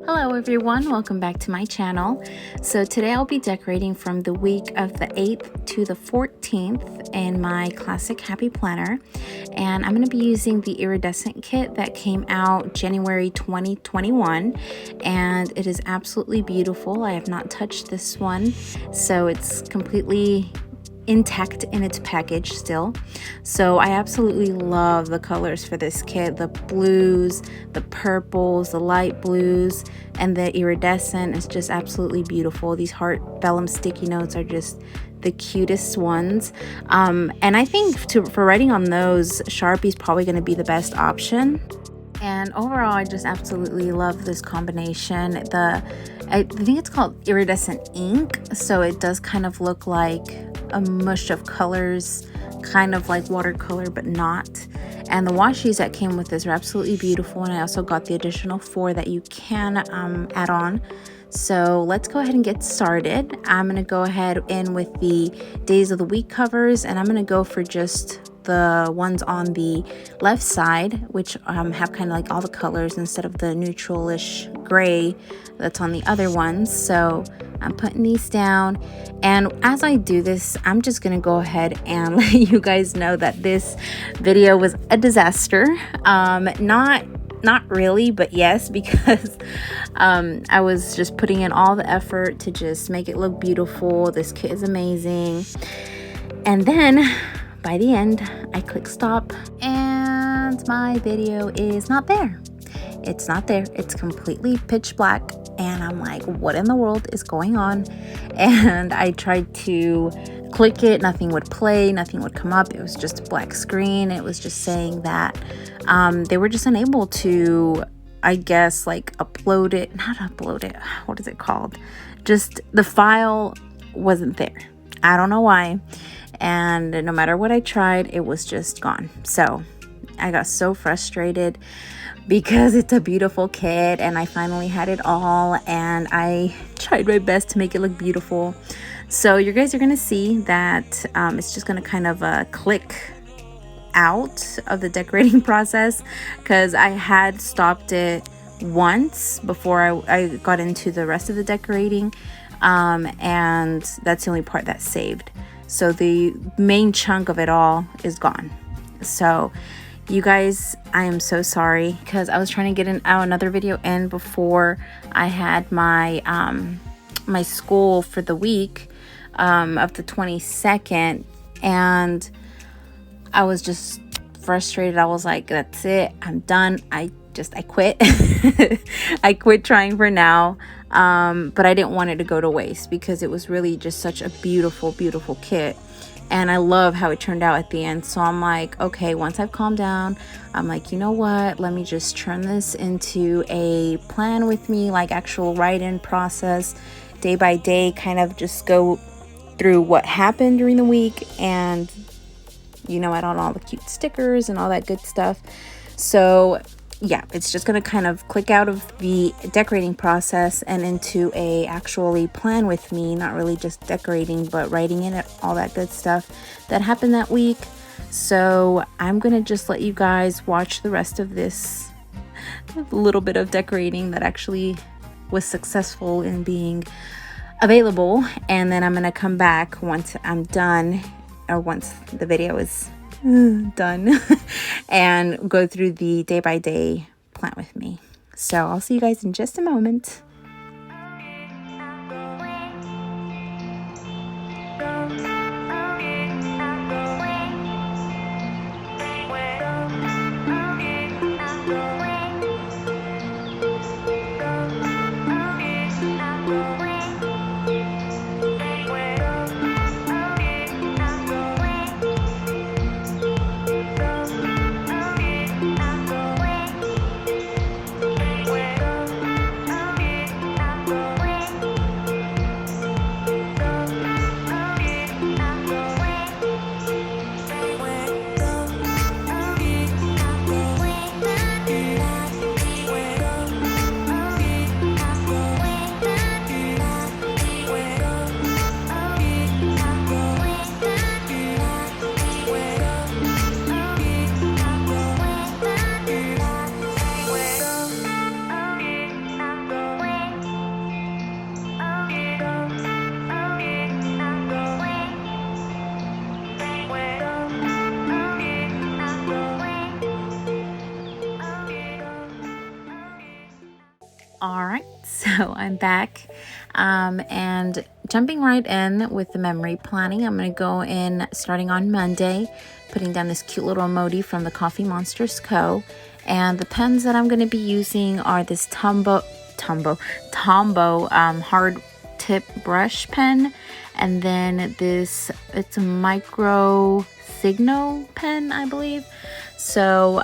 Hello everyone, welcome back to my channel. So today I'll be decorating from the week of the 8th to the 14th in my classic happy planner, and I'm going to be using the Iridescent kit that came out January 2021, and it is absolutely beautiful. I have not touched this one, so it's completely intact in its package still. So I absolutely love the colors for this kit, the blues, the purples, the light blues, and the iridescent is just absolutely beautiful. These heart vellum sticky notes are just the cutest ones, and I think for writing on those, Sharpie is probably going to be the best option. And overall, I just absolutely love this combination. I think it's called iridescent ink, so it does kind of look like a mush of colors, kind of like watercolor but not. And the washies that came with this are absolutely beautiful, and I also got the additional 4 that you can add on. So let's go ahead and get started. I'm going to go ahead in with the days of the week covers, and I'm going to go for just the ones on the left side, which have kind of like all the colors instead of the neutralish gray that's on the other ones. So I'm putting these down, and as I do this, I'm just gonna go ahead and let you guys know that this video was a disaster. Not really, but yes, because I was just putting in all the effort to just make it look beautiful. This kit is amazing, and then by the end, I click stop and my video is not there. It's not there. It's completely pitch black, and I'm like, what in the world is going on? And I tried to click it, nothing would play, nothing would come up. It was just a black screen. It was just saying that they were just unable to, I guess, like not upload it, what is it called? Just the file wasn't there. I don't know why. And no matter what I tried, it was just gone. So I got so frustrated because it's a beautiful kit and I finally had it all, and I tried my best to make it look beautiful. So you guys are going to see that it's just going to kind of click out of the decorating process, because I had stopped it once before I got into the rest of the decorating, and that's the only part that's saved. So the main chunk of it all is gone. So you guys, I am so sorry, because I was trying to get another video in before I had my my school for the week of the 22nd, and I was just frustrated. I was like, that's it, I'm done. I quit. I quit trying for now. But I didn't want it to go to waste, because it was really just such a beautiful kit, and I love how it turned out at the end. So I'm like, okay, once I've calmed down, I'm like, you know what, let me just turn this into a plan with me, like actual write-in process, day by day, kind of just go through what happened during the week, and add on all the cute stickers and all that good stuff. So yeah, it's just going to kind of click out of the decorating process and into a actually plan with me, not really just decorating, but writing in it, all that good stuff that happened that week. So I'm going to just let you guys watch the rest of this little bit of decorating that actually was successful in being available. And then I'm going to come back once I'm done, or once the video is done, and go through the day by day plan with me. So I'll see you guys in just a moment. All right, so I'm back and jumping right in with the memory planning. I'm going to go in starting on Monday, putting down this cute little emoji from the Coffee Monsters Co. And the pens that I'm going to be using are this Tombow hard tip brush pen, and then it's a micro Signo pen, I believe. So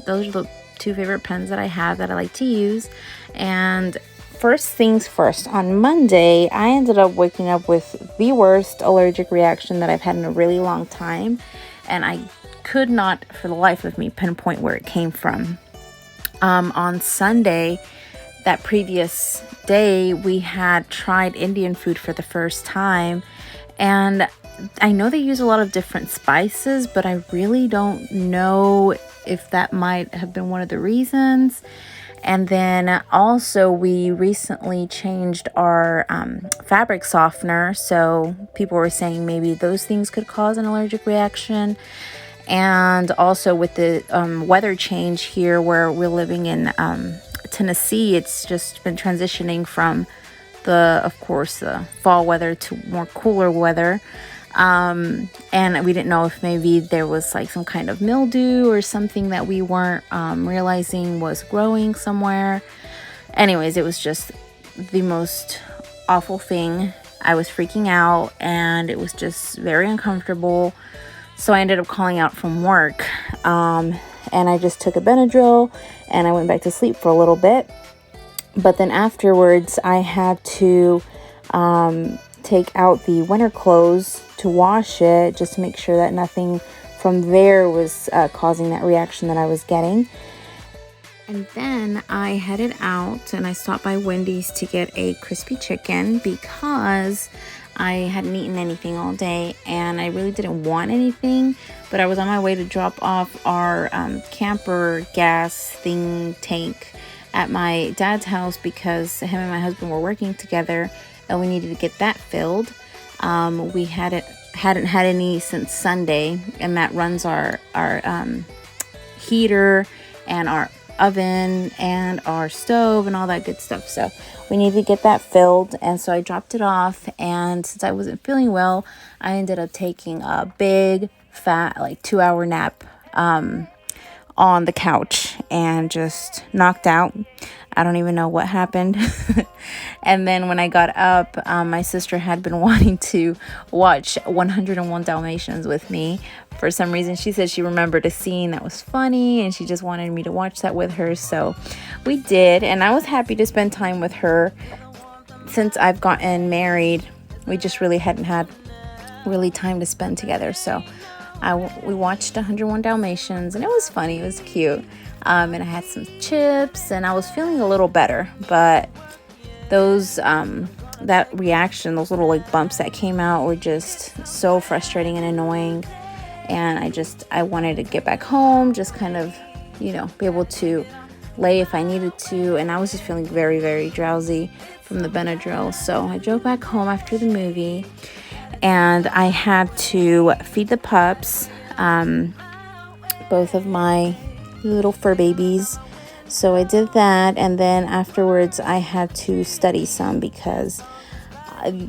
those are the two favorite pens that I have that I like to use. And first things first, on Monday, I ended up waking up with the worst allergic reaction that I've had in a really long time. And I could not, for the life of me, pinpoint where it came from. On Sunday, that previous day, we had tried Indian food for the first time. And I know they use a lot of different spices, but I really don't know if that might have been one of the reasons. And then also we recently changed our fabric softener, so people were saying maybe those things could cause an allergic reaction. And also with the weather change here where we're living in Tennessee, it's just been transitioning from the fall weather to more cooler weather. And we didn't know if maybe there was like some kind of mildew or something that we weren't realizing was growing somewhere. Anyways, it was just the most awful thing. I was freaking out and it was just very uncomfortable. So I ended up calling out from work, and I just took a Benadryl and I went back to sleep for a little bit. But then afterwards I had to take out the winter clothes to wash it, just to make sure that nothing from there was causing that reaction that I was getting. And then I headed out and I stopped by Wendy's to get a crispy chicken because I hadn't eaten anything all day and I really didn't want anything. But I was on my way to drop off our camper gas tank at my dad's house because him and my husband were working together and we needed to get that filled. We hadn't had any since Sunday, and that runs our heater and our oven and our stove and all that good stuff. So we needed to get that filled, and so I dropped it off. And since I wasn't feeling well, I ended up taking a big fat 2-hour nap on the couch and just knocked out. I don't even know what happened. And then when I got up, my sister had been wanting to watch 101 Dalmatians with me. For some reason, she said she remembered a scene that was funny and she just wanted me to watch that with her. So we did, and I was happy to spend time with her. Since I've gotten married, we just really hadn't had time to spend together. So we watched 101 Dalmatians and it was funny. It was cute. And I had some chips and I was feeling a little better, but those that reaction, those little bumps that came out were just so frustrating and annoying. And I wanted to get back home, just kind of, be able to lay if I needed to. And I was just feeling very, very drowsy from the Benadryl. So I drove back home after the movie and I had to feed the pups, both of my little fur babies. So I did that, and then afterwards I had to study some because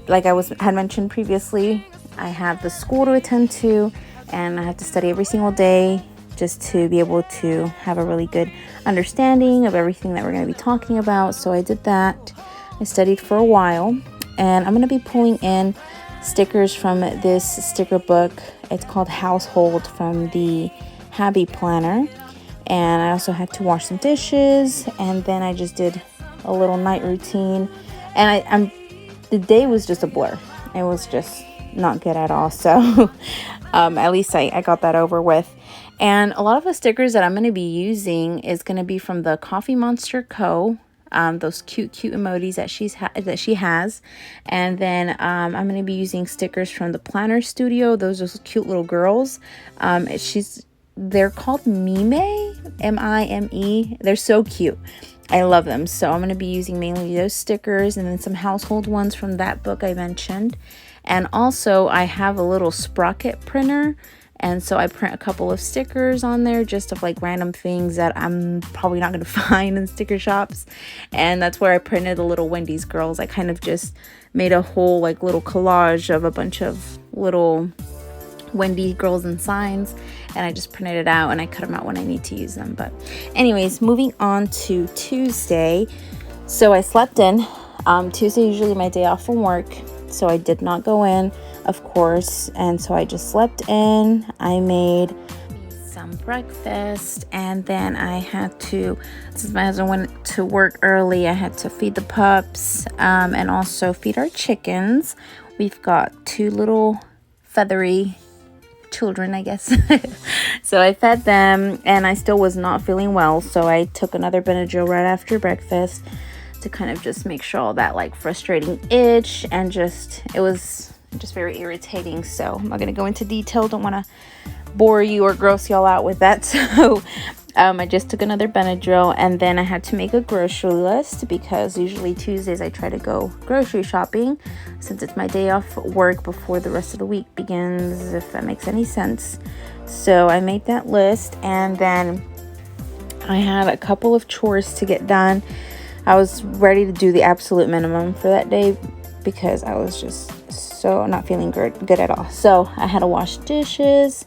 like I had mentioned previously, I have the school to attend to and I have to study every single day just to be able to have a really good understanding of everything that we're going to be talking about. So I did that. I studied for a while, and I'm going to be pulling in stickers from this sticker book. It's called Household from the Happy Planner. And I also had to wash some dishes, and then I just did a little night routine. And the day was just a blur. It was just not good at all. So at least I got that over with. And a lot of the stickers that I'm going to be using is going to be from the Coffee Monster Co. Those cute emojis that she has. And then I'm going to be using stickers from the Planner Studio. Those are cute little girls. They're called Mime, M-I-M-E. They're so cute. I love them. So I'm going to be using mainly those stickers and then some household ones from that book I mentioned. And also I have a little sprocket printer, And so I print a couple of stickers on there just of like random things that I'm probably not going to find in sticker shops. And that's where I printed the little Wendy's girls. I kind of just made a whole like little collage of a bunch of little Wendy girls and signs, and I just printed it out and I cut them out when I need to use them. But anyways, moving on to Tuesday. So I slept in. Tuesday usually my day off from work, so I did not go in, of course, and so I just slept in. I made some breakfast, and then I had to, since my husband went to work early, I had to feed the pups and also feed our chickens. We've got 2 little feathery children, I guess. So I fed them, and I still was not feeling well, so I took another Benadryl right after breakfast to kind of just make sure all that like frustrating itch, and just it was just very irritating. So I'm not going to go into detail, don't want to bore you or gross y'all out with that. So I just took another Benadryl, and then I had to make a grocery list because usually Tuesdays I try to go grocery shopping since it's my day off work before the rest of the week begins, if that makes any sense. So I made that list, and then I had a couple of chores to get done. I was ready to do the absolute minimum for that day because I was just so not feeling good at all. So I had to wash dishes,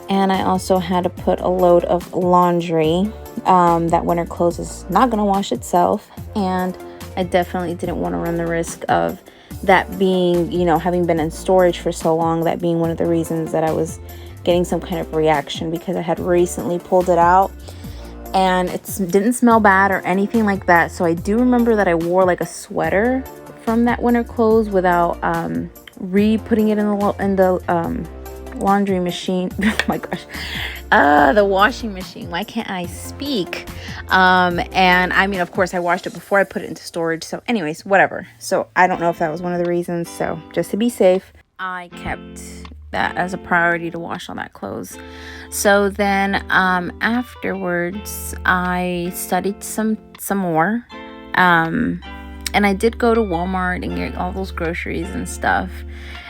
and I also had to put a load of laundry. That winter clothes is not going to wash itself, and I definitely didn't want to run the risk of that being, you know, having been in storage for so long, that being one of the reasons that I was getting some kind of reaction, because I had recently pulled it out and it didn't smell bad or anything like that. So I do remember that I wore like a sweater from that winter clothes without re-putting it in the laundry machine. Oh my gosh, the washing machine. Why can't I speak? And I mean, of course I washed it before I put it into storage. So anyways, whatever. So I don't know if that was one of the reasons. So just to be safe, I kept that as a priority to wash all that clothes. So then afterwards I studied some more. And I did go to Walmart and get all those groceries and stuff.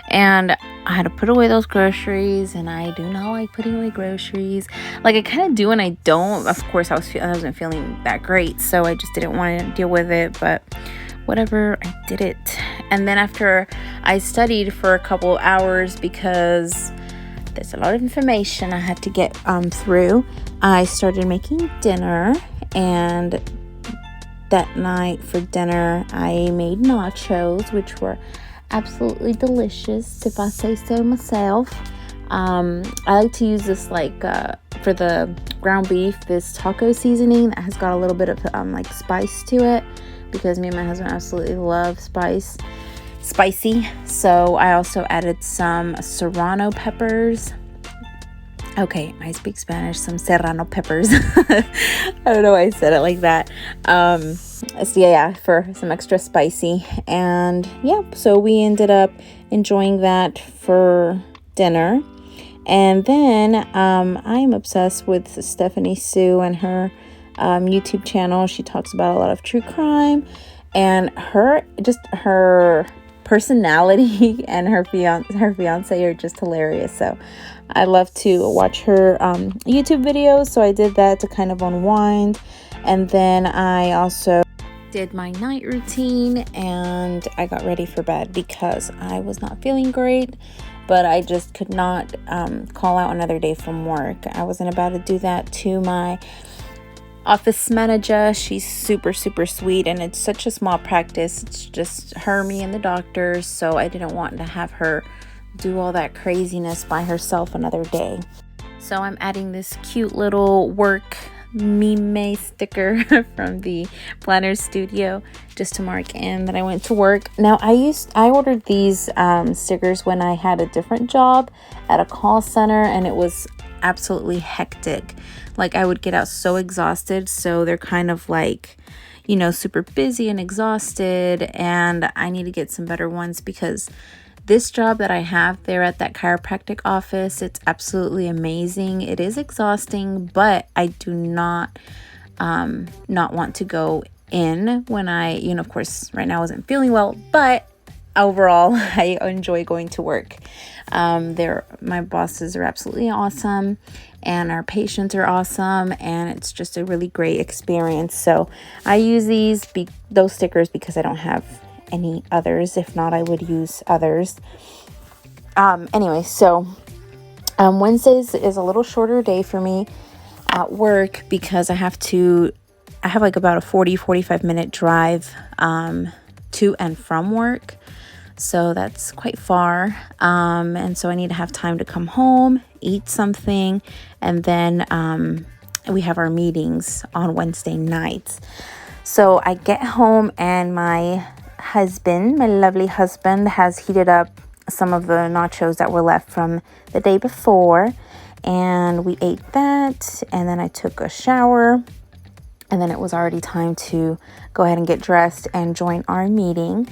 And I had to put away those groceries, and I do not like putting away groceries. Like I kind of do and I don't. Of course, I wasn't feeling that great, so I just didn't want to deal with it. But whatever, I did it. And then after I studied for a couple of hours, because there's a lot of information I had to get through, I started making dinner. And that night for dinner, I made nachos, which were absolutely delicious, if I say so myself. I like to use this like for the ground beef, this taco seasoning that has got a little bit of like spice to it, because me and my husband absolutely love spicy. So I also added some serrano peppers. Okay, I speak Spanish. Some serrano peppers. I don't know why I said it like that. So yeah, for some extra spicy. And yeah, so we ended up enjoying that for dinner. And then I'm obsessed with Stephanie Sue and her YouTube channel. She talks about a lot of true crime, and her personality and her fiance are just hilarious. So I love to watch her YouTube videos. So I did that to kind of unwind. And then I also did my night routine, and I got ready for bed because I was not feeling great, but I just could not call out another day from work. I wasn't about to do that to my office manager. She's super sweet, and it's such a small practice. It's just her, me, and the doctor, so I didn't want to have her do all that craziness by herself another day. So I'm adding this cute little work meme sticker from the Planner Studio just to mark in that I went to work. Now I ordered these stickers when I had a different job at a call center, and it was absolutely hectic. Like I would get out so exhausted. So they're kind of like, you know, super busy and exhausted, and I need to get some better ones because this job that I have there at that chiropractic office, it's absolutely amazing. It is exhausting, but I do not want to go in when I, of course, right now I wasn't feeling well, but overall, I enjoy going to work. My bosses are absolutely awesome, and our patients are awesome, and it's just a really great experience. So I use those stickers because I don't have any others. If not, I would use others. Anyway, so Wednesdays is a little shorter day for me at work because I have like about a 45 minute drive to and from work. So that's quite far. And so I need to have time to come home, eat something, and then we have our meetings on Wednesday nights. So I get home and my lovely husband, has heated up some of the nachos that were left from the day before. And we ate that, and then I took a shower, and then it was already time to go ahead and get dressed and join our meeting.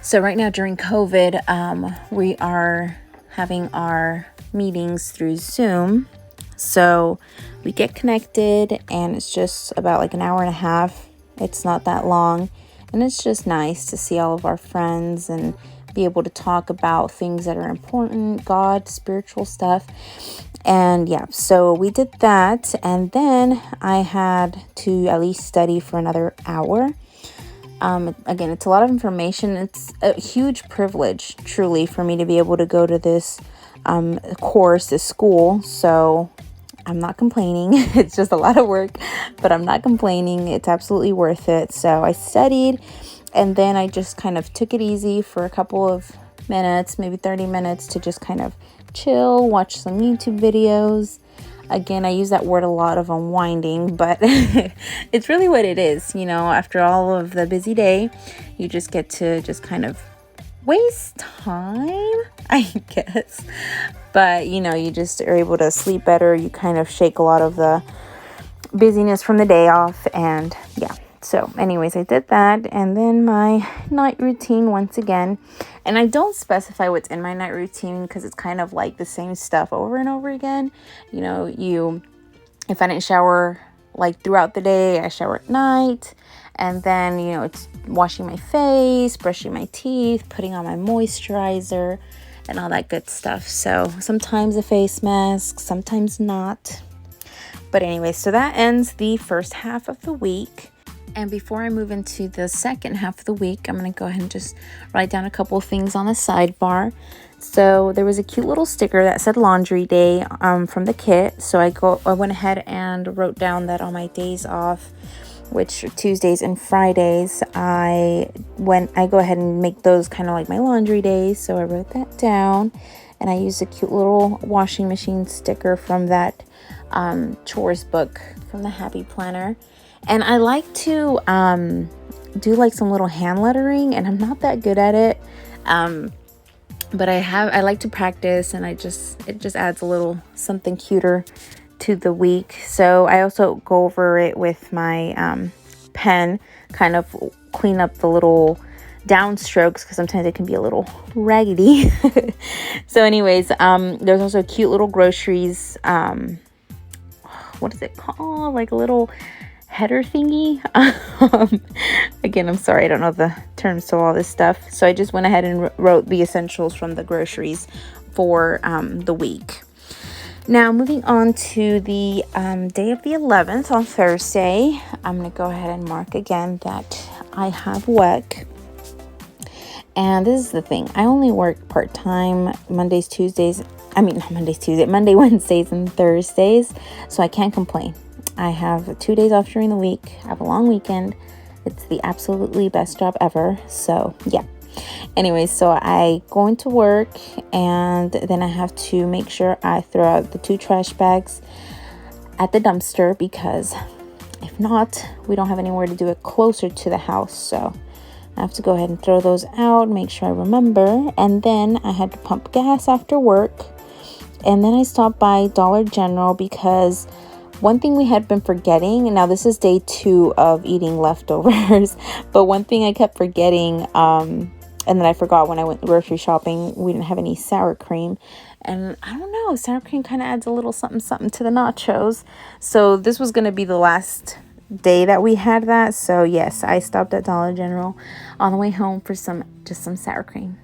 So right now during COVID, we are having our meetings through Zoom. So we get connected, and it's just about like an hour and a half. It's not that long, and it's just nice to see all of our friends and be able to talk about things that are important, God, spiritual stuff. And yeah, so we did that, and then I had to at least study for another hour. Again, it's a lot of information. It's a huge privilege, truly, for me to be able to go to this course, this school. So I'm not complaining. It's just a lot of work, but I'm not complaining. It's absolutely worth it. So I studied, and then I just kind of took it easy for a couple of minutes, maybe 30 minutes, to just kind of chill, watch some YouTube videos. Again, I use that word a lot, of unwinding, but it's really what it is. After all of the busy day, you just get to just kind of waste time, I guess. But, you just are able to sleep better. You kind of shake a lot of the busyness from the day off. And yeah. So anyways, I did that. And then my night routine once again. And I don't specify what's in my night routine because it's kind of like the same stuff over and over again. If I didn't shower like throughout the day, I shower at night. And then, it's washing my face, brushing my teeth, putting on my moisturizer, and all that good stuff. So sometimes a face mask, sometimes not. But anyway, so that ends the first half of the week. And before I move into the second half of the week, I'm going to go ahead and just write down a couple of things on the sidebar. So there was a cute little sticker that said Laundry Day from the kit. So I went ahead and wrote down that on my days off, which are Tuesdays and Fridays, I go ahead and make those kind of like my laundry days. So I wrote that down, and I used a cute little washing machine sticker from that chores book from the Happy Planner. And I like to do like some little hand lettering, and I'm not that good at it. But I like to practice, and it just adds a little something cuter to the week. So I also go over it with my pen, kind of clean up the little downstrokes because sometimes it can be a little raggedy. So anyways, there's also cute little groceries. What is it called? Like a little header thingy. Again, I'm sorry, I don't know the terms to all this stuff. So I just went ahead and wrote the essentials from the groceries for the week. Now, moving on to the day of the 11th on Thursday, I'm going to go ahead and mark again that I have work. And this is the thing. I only work part-time Monday, Wednesdays, and Thursdays. So I can't complain. I have 2 days off during the week. I have a long weekend. It's the absolutely best job ever. So, yeah. Anyways, so I go into work, and then I have to make sure I throw out the 2 trash bags at the dumpster, because if not, we don't have anywhere to do it closer to the house. So I have to go ahead and throw those out, make sure I remember. And then I had to pump gas after work. And then I stopped by Dollar General because one thing we had been forgetting, and now this is day 2 of eating leftovers, but one thing I kept forgetting, and then I forgot when I went grocery shopping, we didn't have any sour cream. And I don't know, sour cream kind of adds a little something to the nachos. So this was going to be the last day that we had that. So yes, I stopped at Dollar General on the way home for just some sour cream.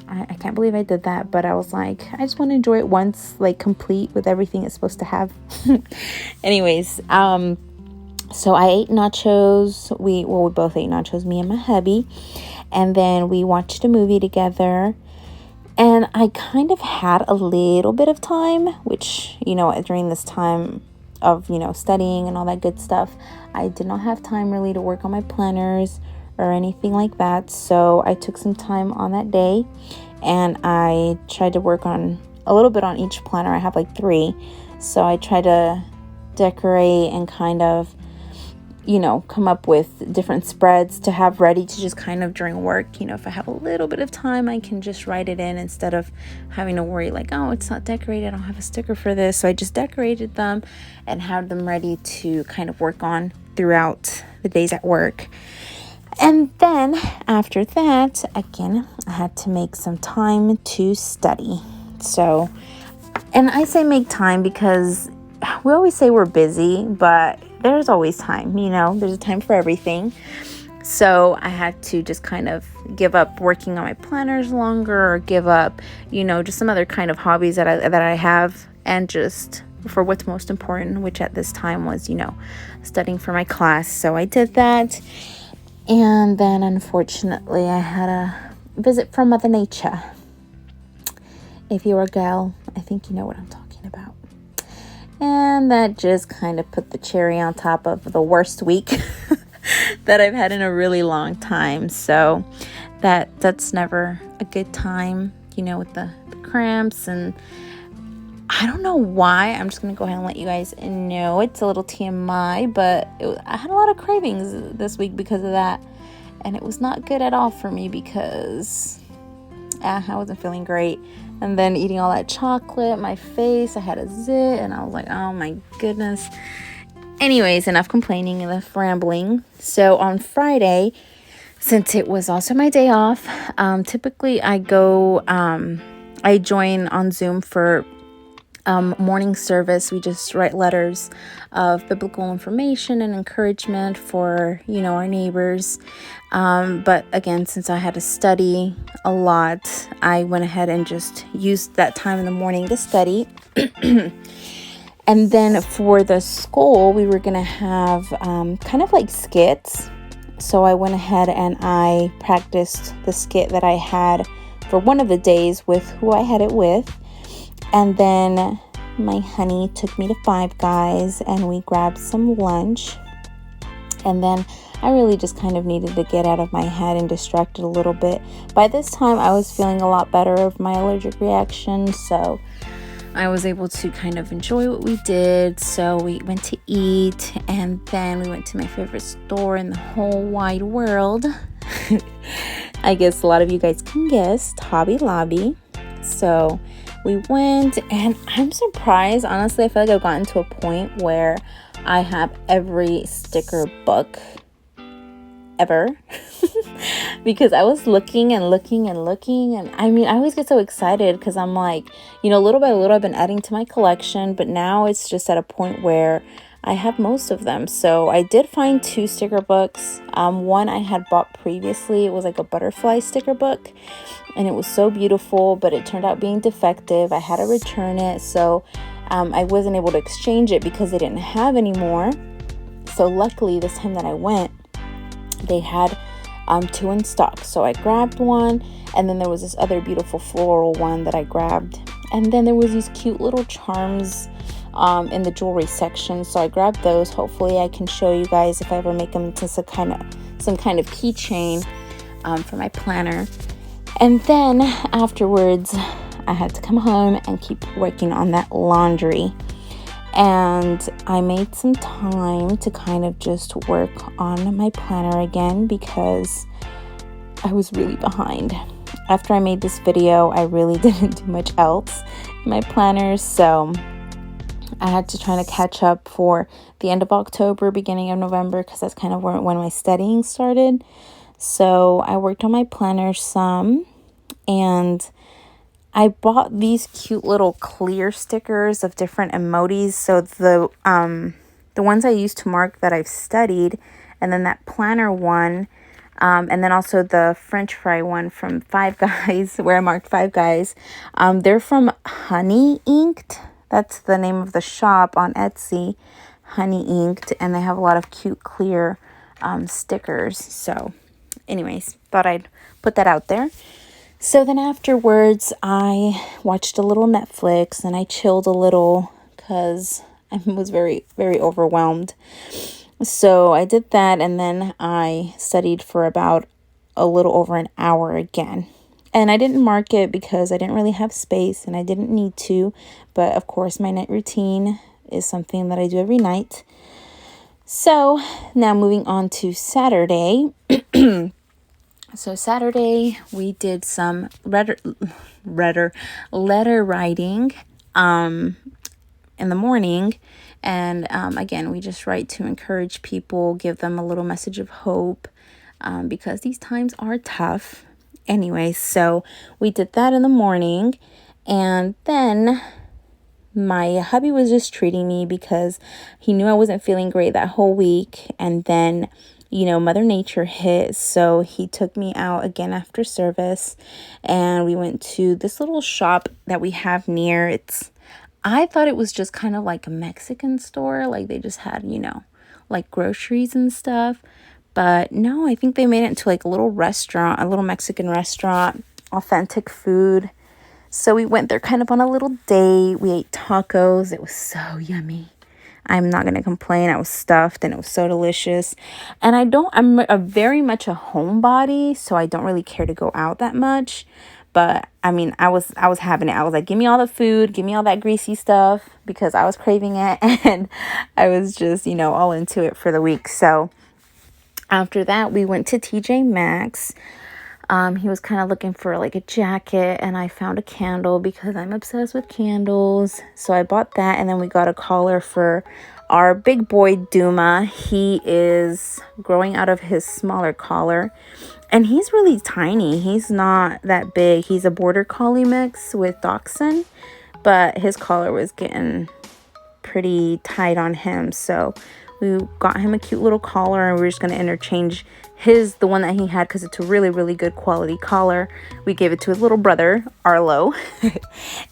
I can't believe I did that, but I was like, I just want to enjoy it once, like complete with everything it's supposed to have. Anyways, so I ate nachos. We both ate nachos, me and my hubby, and then we watched a movie together. And I kind of had a little bit of time, which, during this time of, studying and all that good stuff, I did not have time really to work on my planners or anything like that. So I took some time on that day and I tried to work on a little bit on each planner. I have like 3. So I tried to decorate and kind of, come up with different spreads to have ready to just kind of during work. If I have a little bit of time, I can just write it in instead of having to worry like, oh, it's not decorated, I don't have a sticker for this. So I just decorated them and had them ready to kind of work on throughout the days at work. And then after that, again, I had to make some time to study. So, and I say make time because we always say we're busy, but there's always time, there's a time for everything. So I had to just kind of give up working on my planners longer, or give up, just some other kind of hobbies that I have, and just for what's most important, which at this time was, studying for my class. So I did that. And then unfortunately I had a visit from Mother Nature. If you're a gal, I think you know what I'm talking about. And that just kind of put the cherry on top of the worst week that I've had in a really long time. So that's never a good time, with the cramps. And I don't know why. I'm just going to go ahead and let you guys know. It's a little TMI, but I had a lot of cravings this week because of that. And it was not good at all for me because I wasn't feeling great. And then eating all that chocolate, my face, I had a zit, and I was like, oh my goodness. Anyways, enough complaining, enough rambling. So on Friday, since it was also my day off, typically I join on Zoom for morning service. We just write letters of biblical information and encouragement for, our neighbors. But again, since I had to study a lot, I went ahead and just used that time in the morning to study. And then for the school, we were going to have kind of like skits. So I went ahead and I practiced the skit that I had for one of the days with who I had it with. And then my honey took me to Five Guys and we grabbed some lunch. And then I really just kind of needed to get out of my head and distracted a little bit. By this time, I was feeling a lot better of my allergic reaction. So I was able to kind of enjoy what we did. So we went to eat, and then we went to my favorite store in the whole wide world. I guess a lot of you guys can guess, Hobby Lobby. So we went, and I'm surprised. Honestly, I feel like I've gotten to a point where I have every sticker book ever. Because I was looking, and I always get so excited because I'm like, little by little I've been adding to my collection, but now it's just at a point where I have most of them. So I did find 2 sticker books. One I had bought previously. It was like a butterfly sticker book, and it was so beautiful, but it turned out being defective. I had to return it, so I wasn't able to exchange it because they didn't have any more. So luckily this time that I went, they had 2 in stock. So I grabbed one, and then there was this other beautiful floral one that I grabbed, and then there was these cute little charms in the jewelry section. So I grabbed those. Hopefully I can show you guys if I ever make them into some kind of keychain for my planner. And then afterwards I had to come home and keep working on that laundry. And I made some time to kind of just work on my planner again because I was really behind. After I made this video, I really didn't do much else in my planners, so I had to try to catch up for the end of October, beginning of November, because that's kind of when my studying started. So I worked on my planner some, and I bought these cute little clear stickers of different emojis. So the ones I used to mark that I've studied, and then that planner one, and then also the French fry one from Five Guys, where I marked Five Guys. They're from Honey Inked. That's the name of the shop on Etsy, Honey Inked, and they have a lot of cute clear stickers. So anyways, thought I'd put that out there. So then afterwards, I watched a little Netflix and I chilled a little because I was very, very overwhelmed. So I did that, and then I studied for about a little over an hour again. And I didn't mark it because I didn't really have space and I didn't need to. But of course, my night routine is something that I do every night. So now moving on to Saturday. So Saturday, we did some letter writing in the morning. And again, we just write to encourage people, give them a little message of hope, because these times are tough. Anyway, so we did that in the morning. And then my hubby was just treating me because he knew I wasn't feeling great that whole week. And then, you know, Mother Nature hit. So he took me out again after service. And we went to this little shop that we have near. I thought it was just kind of like a Mexican store. Like they just had, you know, like groceries and stuff. But no, I think they made it into like a little restaurant, a little Mexican restaurant, authentic food. So we went there kind of on a little date. We ate tacos. It was so yummy. I'm not going to complain. I was stuffed and it was so delicious. And I'm very much a homebody, so I don't really care to go out that much. But I mean, I was having it. I was like, give me all the food, give me all that greasy stuff, because I was craving it. And I was just, you know, all into it for the week. So after that, we went to TJ Maxx. He was kind of looking for like a jacket, and I found a candle because I'm obsessed with candles. So I bought that, and then we got a collar for our big boy Duma. He is growing out of his smaller collar, and he's really tiny. He's not that big. He's a border collie mix with Dachshund, but his collar was getting pretty tight on him. So we got him a cute little collar, and we're just going to interchange the one that he had, because it's a really, really good quality collar. We gave it to his little brother, Arlo,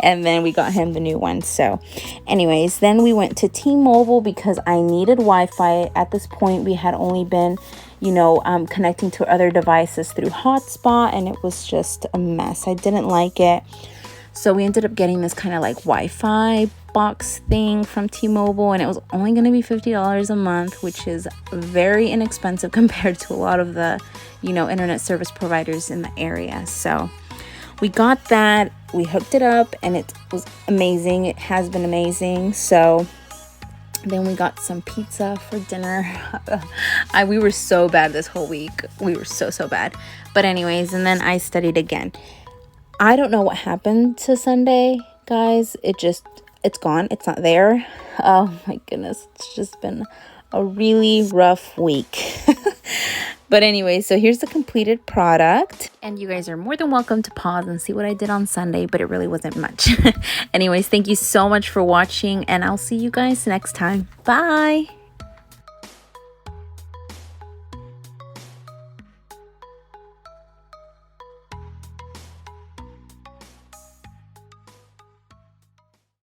and then we got him the new one. So anyways, then we went to T-Mobile because I needed Wi-Fi. At this point, we had only been, you know, connecting to other devices through hotspot, and it was just a mess. I didn't like it. So we ended up getting this kind of like Wi-Fi box thing from T-Mobile, and it was only going to be $50 a month, which is very inexpensive compared to a lot of the, you know, internet service providers in the area. So we got that, we hooked it up, and it was amazing. It has been amazing. So then we got some pizza for dinner. We were so bad this whole week. We were so bad. But anyways, and then I studied again. I don't know what happened to Sunday, guys. It's gone. It's not there. Oh my goodness. It's just been a really rough week. But anyway, so here's the completed product. And you guys are more than welcome to pause and see what I did on Sunday, but it really wasn't much. Anyways, thank you so much for watching, and I'll see you guys next time. Bye.